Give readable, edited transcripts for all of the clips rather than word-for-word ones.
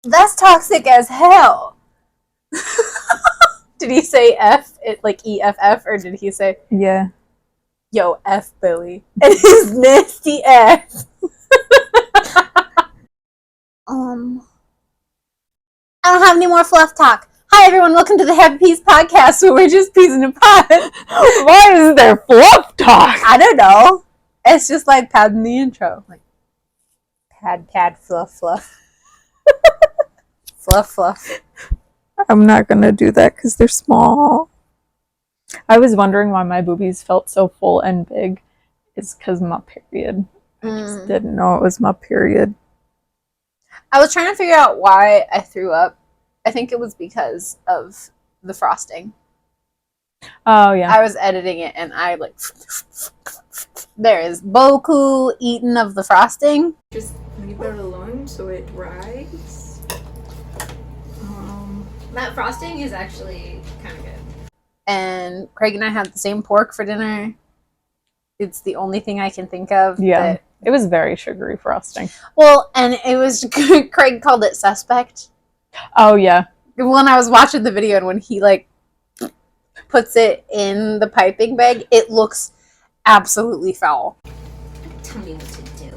That's toxic as hell. Did he say F, like EFF, or did he say, Yeah. yo, F Billy? And his nasty ass. I don't have any more fluff talk. Hi, everyone. Welcome to the Happy Peas podcast, where we're just peas in a pod. Why is there fluff talk? I don't know. It's just like pad in the intro. Like, pad, fluff, fluff. Fluff, fluff. I'm not going to do that because they're small. I was wondering why my boobies felt so full and big. It's because of my period. I just didn't know it was my period. I was trying to figure out why I threw up. I think it was because of the frosting. Oh, yeah. I was editing it and I like... There is Boku eating of the frosting. Just leave it alone so it dries. That frosting is actually kind of good. And Craig and I had the same pork for dinner. It's the only thing I can think of. Yeah, it was very sugary frosting. Well, and it was... Craig called it suspect. Oh, yeah. When I was watching the video and when he, like, puts it in the piping bag, it looks absolutely foul. Tell me what to do.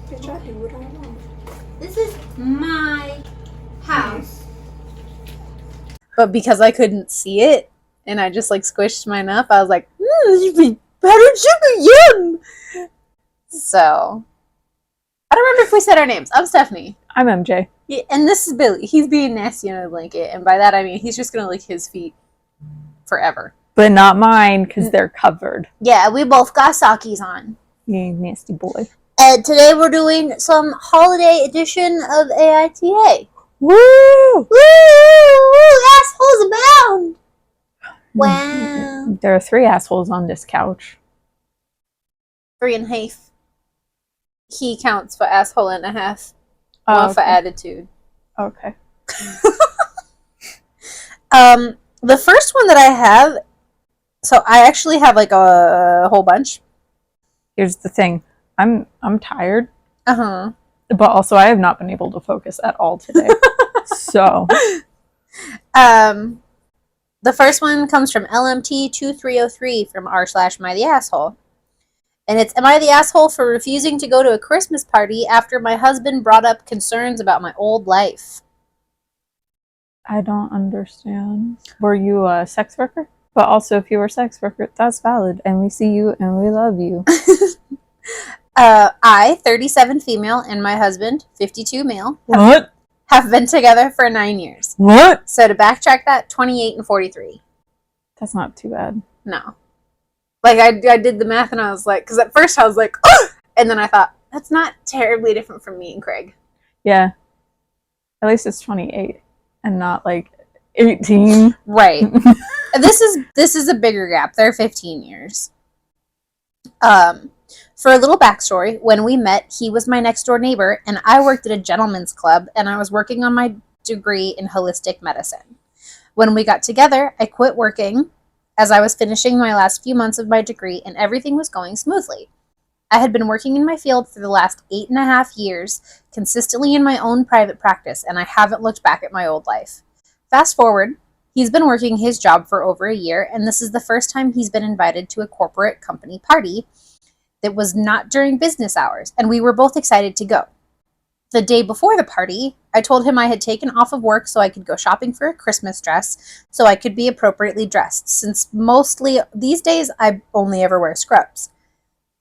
Bitch, I do what I want. This is my house. But because I couldn't see it, and I just, like, squished mine up, I was like, this would be powdered sugar, yum! So, I don't remember if we said our names. I'm Stephanie. I'm MJ. Yeah, and this is Billy. He's being nasty on a blanket, and by that I mean he's just gonna lick his feet forever. But not mine, because they're covered. Yeah, we both got Sakis on. You nasty boy. And today we're doing some holiday edition of AITA. Woo! Woo! Assholes abound! Wow. There are 3 assholes on this couch. 3.5. He counts for asshole and a half. Oh, One okay. for attitude. Okay. The first one that I have, so I actually have like a whole bunch. Here's the thing. I'm tired, Uh-huh. but also I have not been able to focus at all today. So, the first one comes from LMT2303 from r/mytheasshole. And it's, am I the asshole for refusing to go to a Christmas party after my husband brought up concerns about my old life? I don't understand. Were you a sex worker? But also, if you were a sex worker, that's valid. And we see you and we love you. I, 37 female, and my husband, 52 male, have been together for 9 years. What? So to backtrack that, 28 and 43. That's not too bad. No. Like, I did the math and I was like, because at first I was like, oh! And then I thought, that's not terribly different from me and Craig. Yeah. At least it's 28 and not like 18. Right. This is a bigger gap. They're 15 years. For a little backstory, when we met, he was my next door neighbor and I worked at a gentleman's club and I was working on my degree in holistic medicine. When we got together, I quit working as I was finishing my last few months of my degree and everything was going smoothly. I had been working in my field for the last 8.5 years, consistently in my own private practice, and I haven't looked back at my old life. Fast forward, he's been working his job for over a year, and this is the first time he's been invited to a corporate company party that was not during business hours, and we were both excited to go. The day before the party, I told him I had taken off of work so I could go shopping for a Christmas dress so I could be appropriately dressed, since mostly these days I only ever wear scrubs.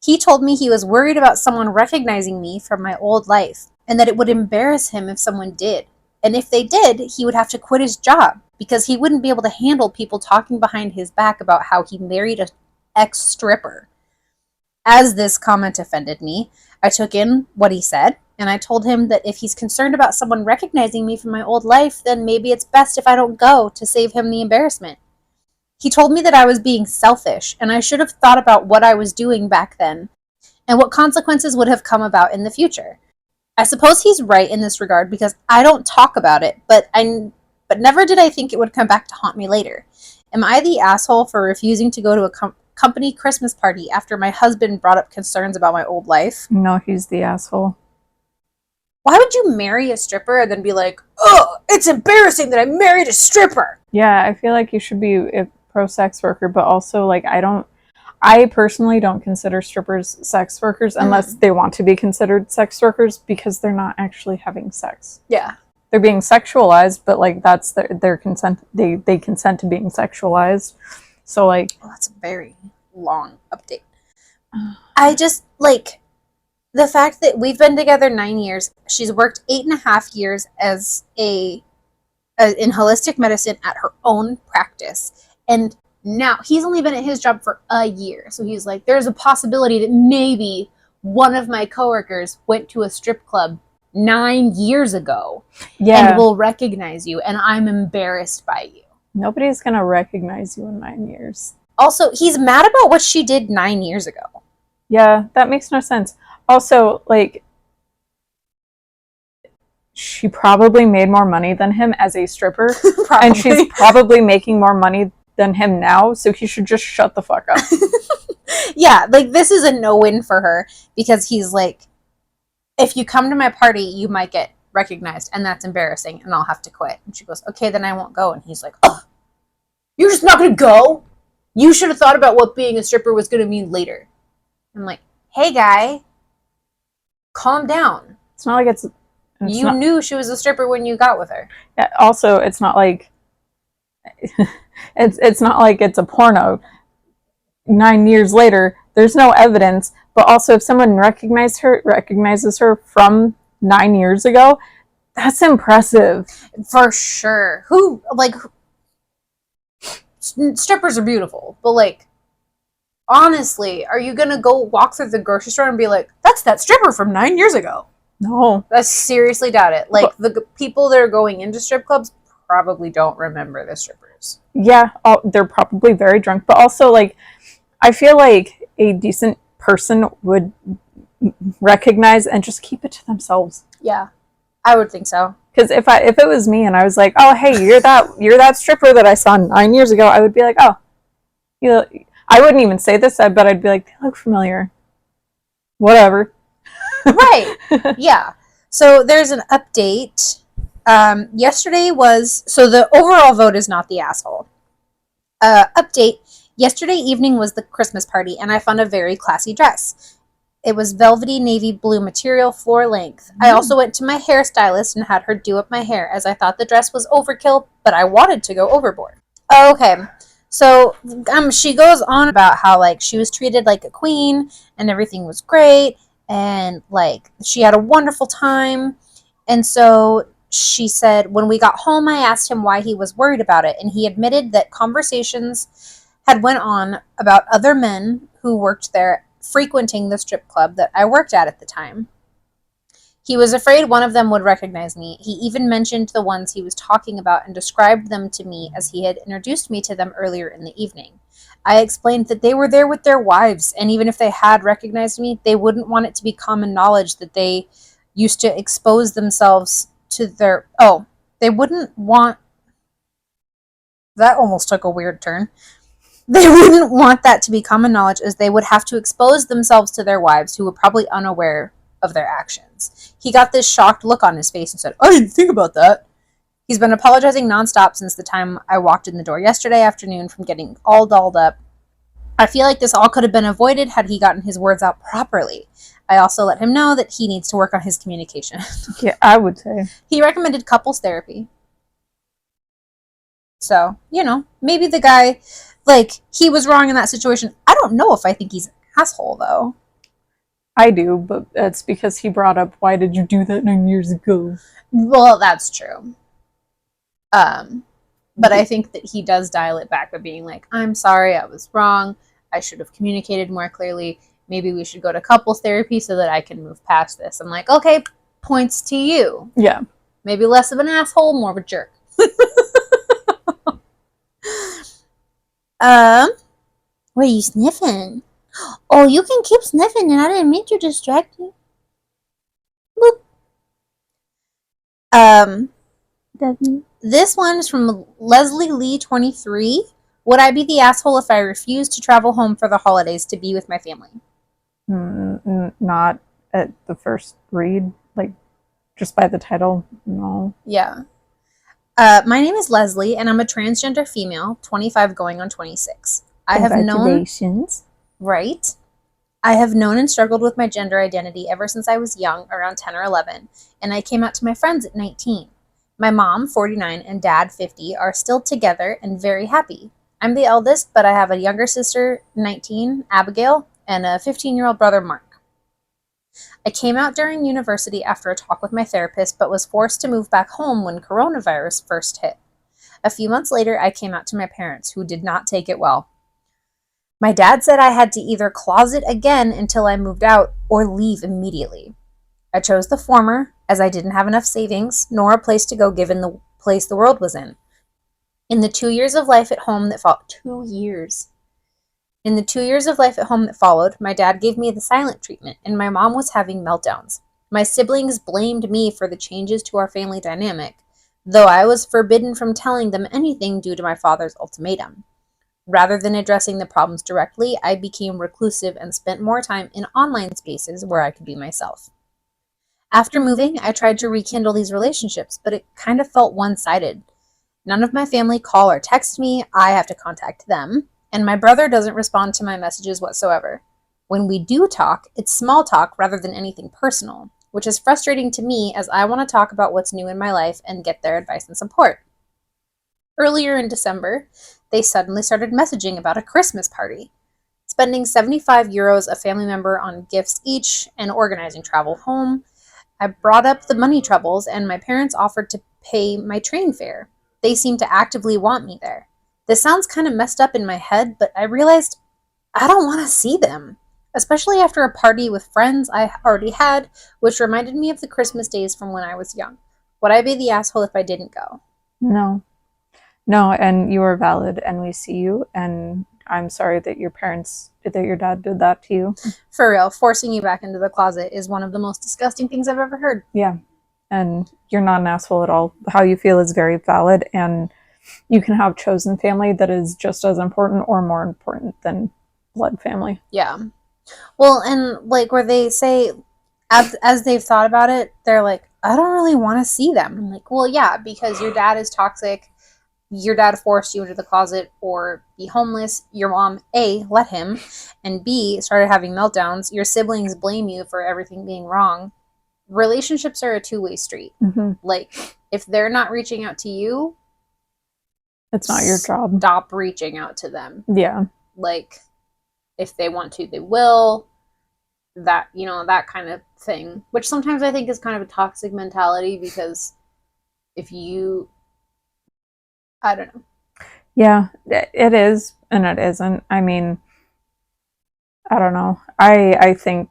He told me he was worried about someone recognizing me from my old life, and that it would embarrass him if someone did. And if they did, he would have to quit his job, because he wouldn't be able to handle people talking behind his back about how he married an ex-stripper. As this comment offended me, I took in what he said, and I told him that if he's concerned about someone recognizing me from my old life, then maybe it's best if I don't go to save him the embarrassment. He told me that I was being selfish, and I should have thought about what I was doing back then, and what consequences would have come about in the future. I suppose he's right in this regard, because I don't talk about it, but never did I think it would come back to haunt me later. Am I the asshole for refusing to go to a company Christmas party after my husband brought up concerns about my old life? No, he's the asshole. Why would you marry a stripper and then be like, oh, it's embarrassing that I married a stripper? Yeah, I feel like you should be a pro sex worker, but also like I personally don't consider strippers sex workers unless they want to be considered sex workers because they're not actually having sex. Yeah. They're being sexualized, but like that's their consent. They consent to being sexualized. So like, well, that's a very long update. I just like the fact that we've been together 9 years. She's worked 8.5 years as in holistic medicine at her own practice, and now he's only been at his job for a year. So he's like, there's a possibility that maybe one of my coworkers went to a strip club 9 years ago and will recognize you, and I'm embarrassed by you. Nobody's gonna recognize you in 9 years. Also, he's mad about what she did 9 years ago. Yeah, that makes no sense. Also, like, she probably made more money than him as a stripper, and she's probably making more money than him now, so he should just shut the fuck up. Yeah, like, this is a no-win for her, because he's like, if you come to my party, you might get recognized, and that's embarrassing, and I'll have to quit. And she goes, okay, then I won't go. And he's like, oh, you're just not gonna go? You should have thought about what being a stripper was gonna mean later. I'm like, hey, guy, calm down. It's not like it's you knew she was a stripper when you got with her. Yeah, also, it's not like it's not like it's a porno. 9 years later, there's no evidence. But also, if someone recognizes her from 9 years ago, that's impressive. For sure. Strippers are beautiful, but like, honestly, are you gonna go walk through the grocery store and be like, that's that stripper from 9 years ago? No. I seriously doubt it. Like, the people that are going into strip clubs probably don't remember the strippers. Yeah, they're probably very drunk. But also, like, I feel like a decent person would recognize and just keep it to themselves. Yeah, I would think so. Because if it was me and I was like, oh, hey, you're that stripper that I saw 9 years ago, I would be like, oh, you know, I wouldn't even say this, but I'd be like, they look familiar. Whatever. Right. Yeah. So there's an update. Yesterday was, so the overall vote is not the asshole. Update. Yesterday evening was the Christmas party, and I found a very classy dress. It was velvety navy blue material, floor length. I also went to my hairstylist and had her do up my hair, as I thought the dress was overkill, but I wanted to go overboard. Okay. So she goes on about how, like, she was treated like a queen and everything was great, and like she had a wonderful time. And so she said, when we got home, I asked him why he was worried about it, and he admitted that conversations had went on about other men who worked there frequenting the strip club that I worked at the time. He was afraid one of them would recognize me. He even mentioned the ones he was talking about and described them to me as he had introduced me to them earlier in the evening. I explained that they were there with their wives, and even if they had recognized me, they wouldn't want it to be common knowledge that they used to expose themselves to their... Oh, they wouldn't want... That almost took a weird turn. They wouldn't want that to be common knowledge, as they would have to expose themselves to their wives, who were probably unaware of their actions. He got this shocked look on his face and said, I didn't think about that. He's been apologizing nonstop since the time I walked in the door yesterday afternoon from getting all dolled up. I feel like this all could have been avoided had he gotten his words out properly. I also let him know that he needs to work on his communication. Yeah, I would say. He recommended couples therapy. So, maybe the guy, like, he was wrong in that situation. I don't know if I think he's an asshole, though. I do, but that's because he brought up, why did you do that 9 years ago? Well, that's true. But I think that he does dial it back by being like, I'm sorry, I was wrong. I should have communicated more clearly. Maybe we should go to couples therapy so that I can move past this. I'm like, okay, points to you. Yeah. Maybe less of an asshole, more of a jerk. What are you sniffing? Oh, you can keep sniffing, and I didn't mean to distract you. Boop. This one is from Leslie Lee 23. Would I be the asshole if I refused to travel home for the holidays to be with my family? Not at the first read. Like, Just by the title, no. Yeah. My name is Leslie, and I'm a transgender female, 25 going on 26. I have known, Congratulations. right? I have known and struggled with my gender identity ever since I was young, around 10 or 11, and I came out to my friends at 19. My mom, 49, and dad, 50, are still together and very happy. I'm the eldest, but I have a younger sister, 19, Abigail, and a 15-year-old brother, Mark. I came out during university after a talk with my therapist, but was forced to move back home when coronavirus first hit. A few months later, I came out to my parents, who did not take it well. My dad said I had to either closet again until I moved out or leave immediately. I chose the former, as I didn't have enough savings, nor a place to go given the place the world was in. In the 2 years of life at home that followed, 2 years. In the 2 years of life at home that followed, my dad gave me the silent treatment, and my mom was having meltdowns. My siblings blamed me for the changes to our family dynamic, though I was forbidden from telling them anything due to my father's ultimatum. Rather than addressing the problems directly, I became reclusive and spent more time in online spaces where I could be myself. After moving, I tried to rekindle these relationships, but it kind of felt one-sided. None of my family call or text me, I have to contact them, and my brother doesn't respond to my messages whatsoever. When we do talk, it's small talk rather than anything personal, which is frustrating to me as I want to talk about what's new in my life and get their advice and support. Earlier in December, they suddenly started messaging about a Christmas party. Spending €75 a family member on gifts each and organizing travel home, I brought up the money troubles and my parents offered to pay my train fare. They seem to actively want me there. This sounds kind of messed up in my head, but I realized I don't want to see them, especially after a party with friends I already had, which reminded me of the Christmas days from when I was young. Would I be the asshole if I didn't go? No. No, and you are valid, and we see you, and I'm sorry that your dad did that to you. For real, forcing you back into the closet is one of the most disgusting things I've ever heard. Yeah, and you're not an asshole at all. How you feel is very valid, and you can have chosen family that is just as important or more important than blood family. Yeah. Well, and like where they say, as they've thought about it, they're like, I don't really want to see them. I'm like, well, yeah, because your dad is toxic. Your dad forced you into the closet or be homeless. Your mom, A, let him, and B, started having meltdowns. Your siblings blame you for everything being wrong. Relationships are a two-way street. Mm-hmm. Like, if they're not reaching out to you, it's not your job. Stop reaching out to them. Yeah. Like, if they want to, they will. That, that kind of thing. Which sometimes I think is kind of a toxic mentality because if you... I don't know. Yeah, it is, and it isn't. I mean, I don't know. I think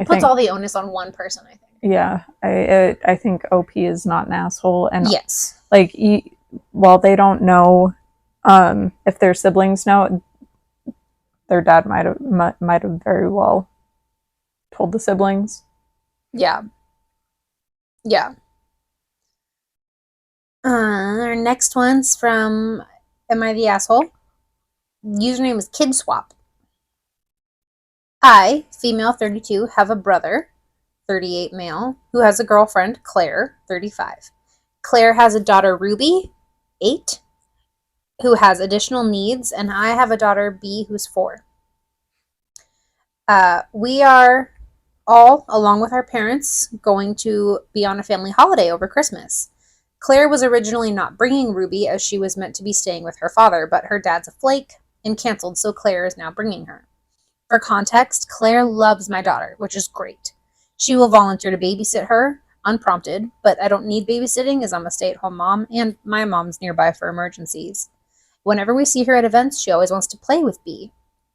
puts all the onus on one person, I think. Yeah, I think OP is not an asshole, and yes, like while they don't know, if their siblings know, their dad might have very well told the siblings. Yeah. Our next one's from Am I the Asshole? Username is KidSwap. I, female 32, have a brother, 38 male, who has a girlfriend, Claire, 35. Claire has a daughter, Ruby, 8, who has additional needs, and I have a daughter, B, who's 4. We are all, along with our parents, going to be on a family holiday over Christmas. Claire was originally not bringing Ruby as she was meant to be staying with her father, but her dad's a flake and canceled, so Claire is now bringing her. For context, Claire loves my daughter, which is great. She will volunteer to babysit her, unprompted, but I don't need babysitting as I'm a stay-at-home mom, and my mom's nearby for emergencies. Whenever we see her at events, she always wants to play with B.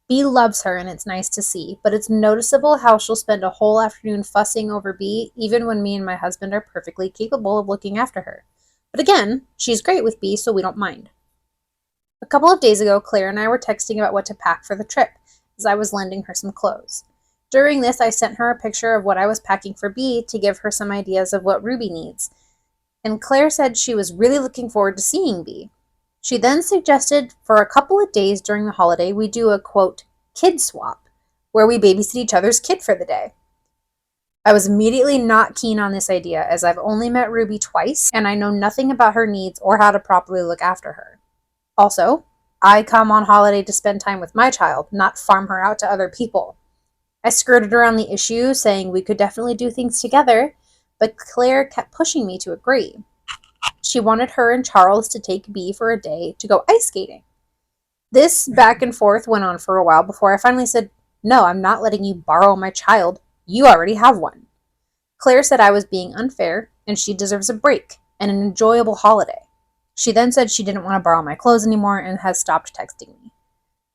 B loves her, and it's nice to see, but it's noticeable how she'll spend a whole afternoon fussing over B, even when me and my husband are perfectly capable of looking after her. But again, she's great with B, so we don't mind. A couple of days ago, Claire and I were texting about what to pack for the trip, as I was lending her some clothes. During this, I sent her a picture of what I was packing for B to give her some ideas of what Ruby needs, and Claire said she was really looking forward to seeing B. She then suggested for a couple of days during the holiday we do a, quote, kid swap, where we babysit each other's kid for the day. I was immediately not keen on this idea as I've only met Ruby twice and I know nothing about her needs or how to properly look after her. Also, I come on holiday to spend time with my child, not farm her out to other people. I skirted around the issue, saying we could definitely do things together, but Claire kept pushing me to agree. She wanted her and Charles to take B for a day to go ice skating. This back and forth went on for a while before I finally said, "No, I'm not letting you borrow my child. You already have one." Claire said I was being unfair and she deserves a break and an enjoyable holiday. She then said she didn't want to borrow my clothes anymore and has stopped texting me.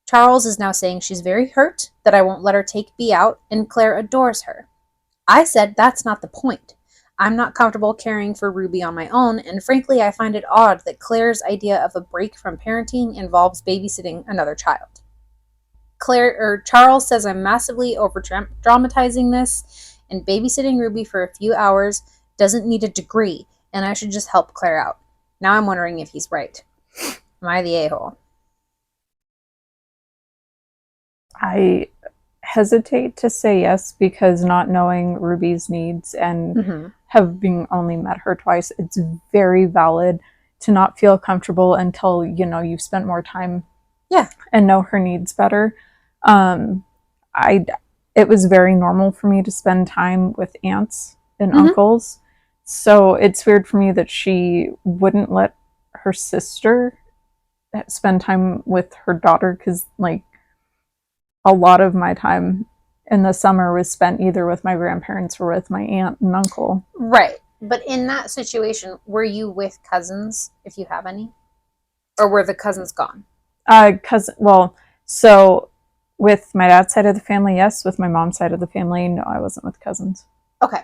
Charles is now saying she's very hurt that I won't let her take B out and Claire adores her. I said that's not the point. I'm not comfortable caring for Ruby on my own, and frankly, I find it odd that Claire's idea of a break from parenting involves babysitting another child. Charles says I'm massively over dramatizing this, and babysitting Ruby for a few hours doesn't need a degree, and I should just help Claire out. Now I'm wondering if he's right. Am I the a-hole? I hesitate to say yes because not knowing Ruby's needs and having only met her twice, it's very valid to not feel comfortable until, you know, you've spent more time and know her needs better. It was very normal for me to spend time with aunts and uncles. So it's weird for me that she wouldn't let her sister spend time with her daughter, because like a lot of my time in the summer was spent either with my grandparents or with my aunt and uncle. Right. But in that situation, were you with cousins, if you have any? Or were the cousins gone? So with my dad's side of the family, yes. With my mom's side of the family, no, I wasn't with cousins. Okay.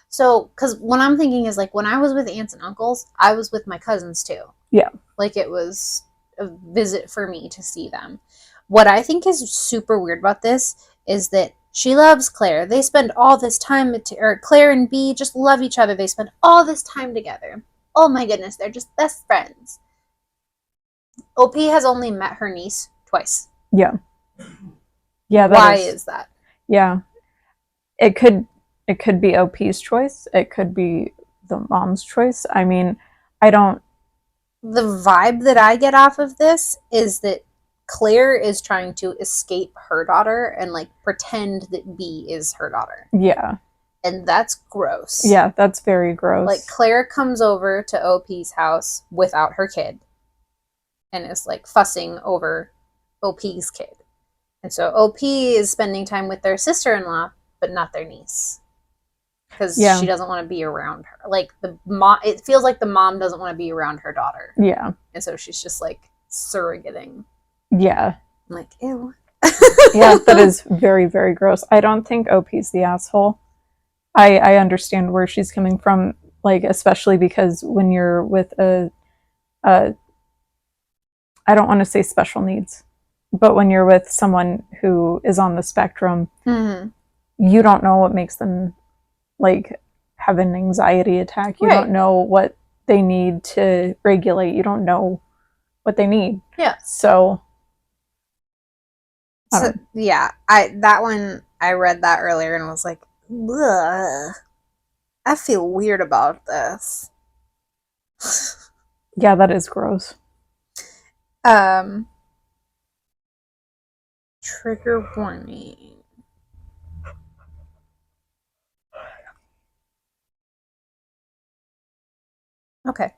So, because what I'm thinking is, like, when I was with aunts and uncles, I was with my cousins too. Yeah. Like, it was a visit for me to see them. What I think is super weird about this is that she loves Claire. They spend all this time, Claire and B just love each other. They spend all this time together. Oh my goodness, they're just best friends. OP has only met her niece twice. Yeah. Yeah. Why is that? Yeah. It could be OP's choice. It could be the mom's choice. I mean, the vibe that I get off of this is that Claire is trying to escape her daughter and like pretend that B is her daughter. Yeah. And that's gross. Yeah, that's very gross. Like, Claire comes over to OP's house without her kid and is like fussing over OP's kid. And so OP is spending time with their sister-in-law, but not their niece. Because she doesn't want to be around her. Like, it feels like the mom doesn't want to be around her daughter. Yeah. And so she's just like surrogating. Yeah. I'm like, ew. Yeah, that is very, very gross. I don't think OP's the asshole. I understand where she's coming from, like, especially because when you're with I don't want to say special needs, but when you're with someone who is on the spectrum, you don't know what makes them like have an anxiety attack. You don't know what they need to regulate. You don't know what they need. Yeah. So yeah, I read that earlier and was like, ugh, I feel weird about this. Yeah, that is gross. Trigger warning. Okay.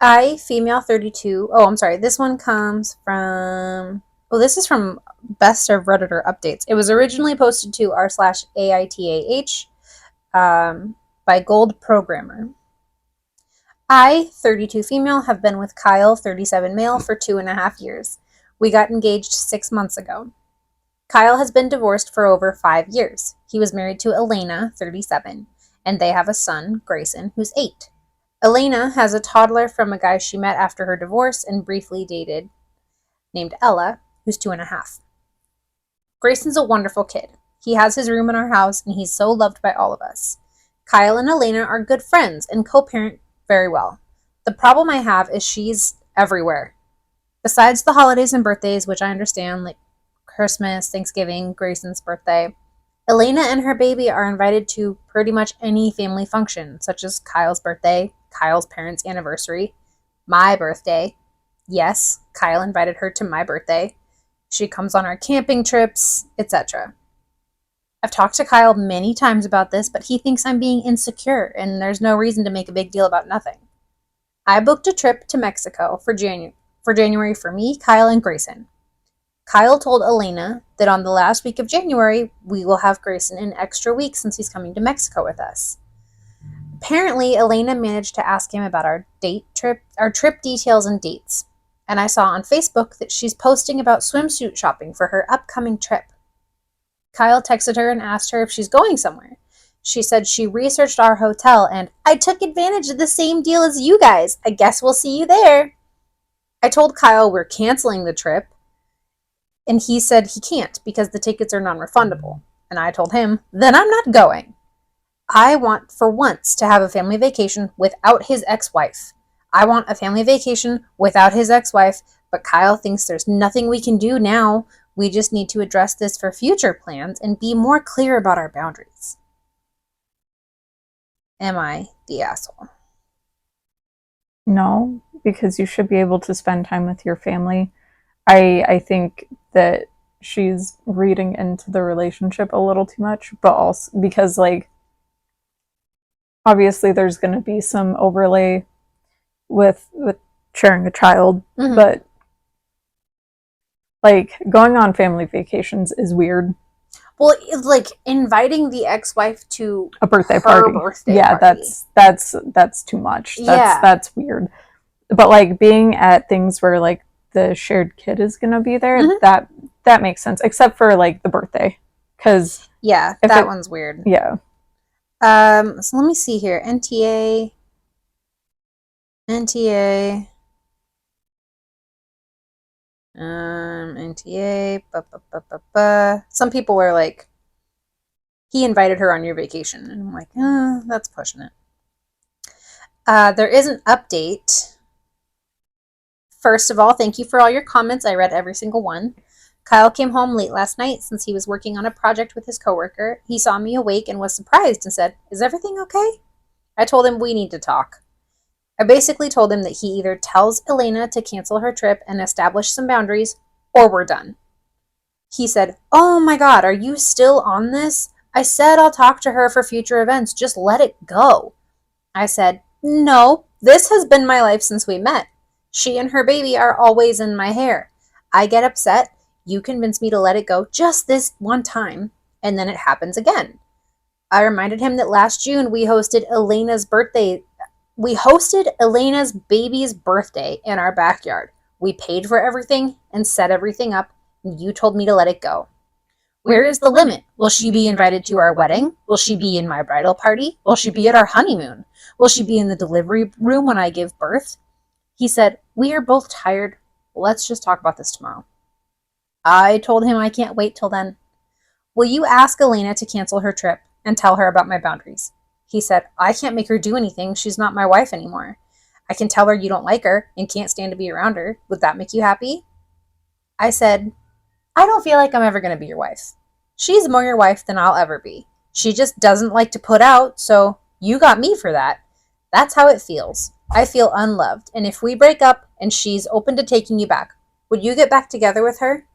I, female 32. Oh, I'm sorry. This one comes from... Oh, this is from Best of Redditor Updates. It was originally posted to r/AITAH by Gold Programmer. I, 32 female, have been with Kyle, 37 male, for 2.5 years. We got engaged 6 months ago. Kyle has been divorced for over 5 years. He was married to Elena, 37, and they have a son, Grayson, who's 8. Elena has a toddler from a guy she met after her divorce and briefly dated, named Ella, who's 2.5. Grayson's a wonderful kid. He has his room in our house, and he's so loved by all of us. Kyle and Elena are good friends and co-parent very well. The problem I have is she's everywhere. Besides the holidays and birthdays, which I understand, like Christmas, Thanksgiving, Grayson's birthday, Elena and her baby are invited to pretty much any family function, such as Kyle's birthday, Kyle's parents' anniversary, my birthday. Yes, Kyle invited her to my birthday. She comes on our camping trips, etc. I've talked to Kyle many times about this, but he thinks I'm being insecure and there's no reason to make a big deal about nothing. I booked a trip to Mexico for January for me, Kyle, and Grayson. Kyle told Elena that on the last week of January, we will have Grayson an extra week since he's coming to Mexico with us. Apparently, Elena managed to ask him about our trip details and dates. And I saw on Facebook that she's posting about swimsuit shopping for her upcoming trip. Kyle texted her and asked her if she's going somewhere. She said she researched our hotel and I took advantage of the same deal as you guys. I guess we'll see you there. I told Kyle we're canceling the trip, and he said he can't because the tickets are non-refundable. And I told him, then I'm not going. I want for once to have a family vacation without his ex-wife. I want a family vacation without his ex-wife, but Kyle thinks there's nothing we can do now. We just need to address this for future plans and be more clear about our boundaries. Am I the asshole? No, because you should be able to spend time with your family. I think that she's reading into the relationship a little too much, but also because, like, obviously there's going to be some overlay with sharing a child, but like going on family vacations is weird. Well, it's like inviting the ex-wife to a birthday her party. Birthday party. That's too much. That's weird. But like being at things where like the shared kid is gonna be there, that makes sense. Except for like the birthday, because that one's weird. Yeah. So let me see here. NTA. NTA. Some people were like, he invited her on your vacation. And I'm like, that's pushing it. There is an update. First of all, thank you for all your comments. I read every single one. Kyle came home late last night since he was working on a project with his coworker. He saw me awake and was surprised and said, "Is everything okay?" I told him we need to talk. I basically told him that he either tells Elena to cancel her trip and establish some boundaries, or we're done. He said, "Oh my God, are you still on this? I said I'll talk to her for future events. Just let it go." I said, "No, this has been my life since we met. She and her baby are always in my hair. I get upset. You convince me to let it go just this one time, and then it happens again." I reminded him that last June we hosted Elena's baby's birthday in our backyard. We paid for everything and set everything up, and you told me to let it go. Where is the limit? Will she be invited to our wedding? Will she be in my bridal party? Will she be at our honeymoon? Will she be in the delivery room when I give birth? He said, "We are both tired. Let's just talk about this tomorrow." I told him I can't wait till then. Will you ask Elena to cancel her trip and tell her about my boundaries? He said, "I can't make her do anything. She's not my wife anymore. I can tell her you don't like her and can't stand to be around her. Would that make you happy?" I said, "I don't feel like I'm ever going to be your wife. She's more your wife than I'll ever be. She just doesn't like to put out, so you got me for that. That's how it feels. I feel unloved, and if we break up and she's open to taking you back, would you get back together with her?"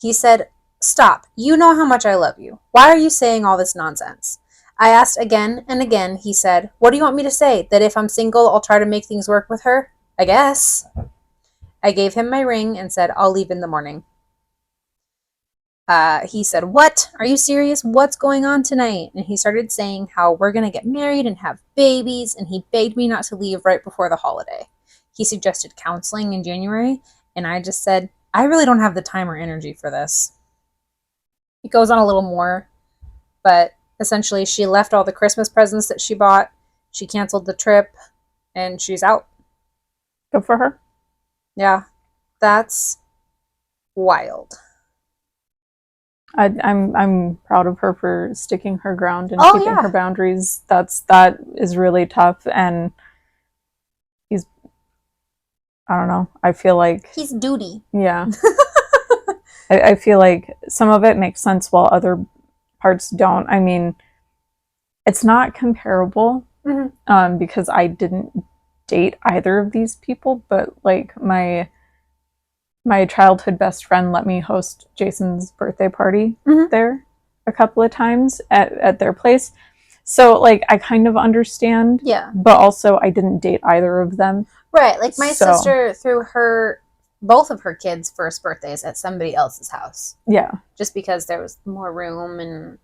He said, "Stop. You know how much I love you. Why are you saying all this nonsense?" I asked again and again. He said, "What do you want me to say? That if I'm single, I'll try to make things work with her? I guess." I gave him my ring and said, "I'll leave in the morning." He said, "What? Are you serious? What's going on tonight?" And he started saying how we're going to get married and have babies, and he begged me not to leave right before the holiday. He suggested counseling in January, and I just said, I really don't have the time or energy for this. It goes on a little more, but essentially she left all the Christmas presents that she bought, she canceled the trip, and she's out. Good for her. Yeah, that's wild. I'm proud of her for sticking her ground and keeping her boundaries. That is really tough, and I don't know. I feel like he's duty. Yeah. I feel like some of it makes sense while other parts don't. I mean, it's not comparable because I didn't date either of these people, but like my childhood best friend let me host Jason's birthday party there a couple of times at their place. So like I kind of understand. Yeah. But also I didn't date either of them. Right. Like my sister threw both of her kids' first birthdays at somebody else's house. Yeah. Just because there was more room and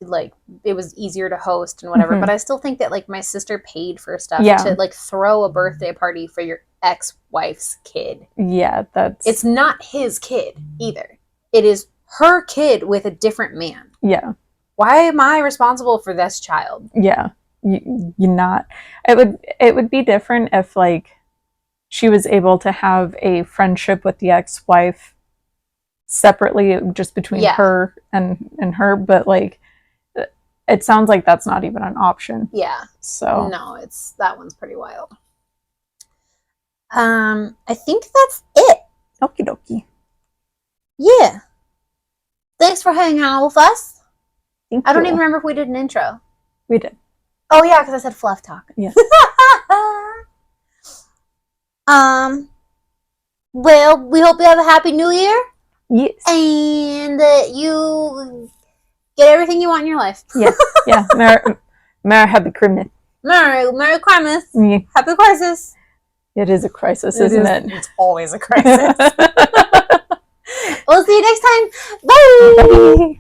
like it was easier to host and whatever. But I still think that like my sister paid for stuff to like throw a birthday party for your ex-wife's kid. Yeah, it's not his kid either. It is her kid with a different man. Yeah. Why am I responsible for this child? Yeah. You're not. It would be different if like she was able to have a friendship with the ex-wife separately, just between her and her, but like it sounds like that's not even an option. Yeah. So no, that one's pretty wild. I think that's it. Okie dokie. Yeah. Thanks for hanging out with us. I don't even remember if we did an intro. We did. Oh yeah, because I said fluff talk. Yeah. Well, we hope you have a happy new year. Yes. And that you get everything you want in your life. Yeah. Yeah. Merry happy Christmas. Merry Christmas. Yeah. Happy crisis. It is a crisis, isn't it? It's always a crisis. We'll see you next time. Bye. Bye.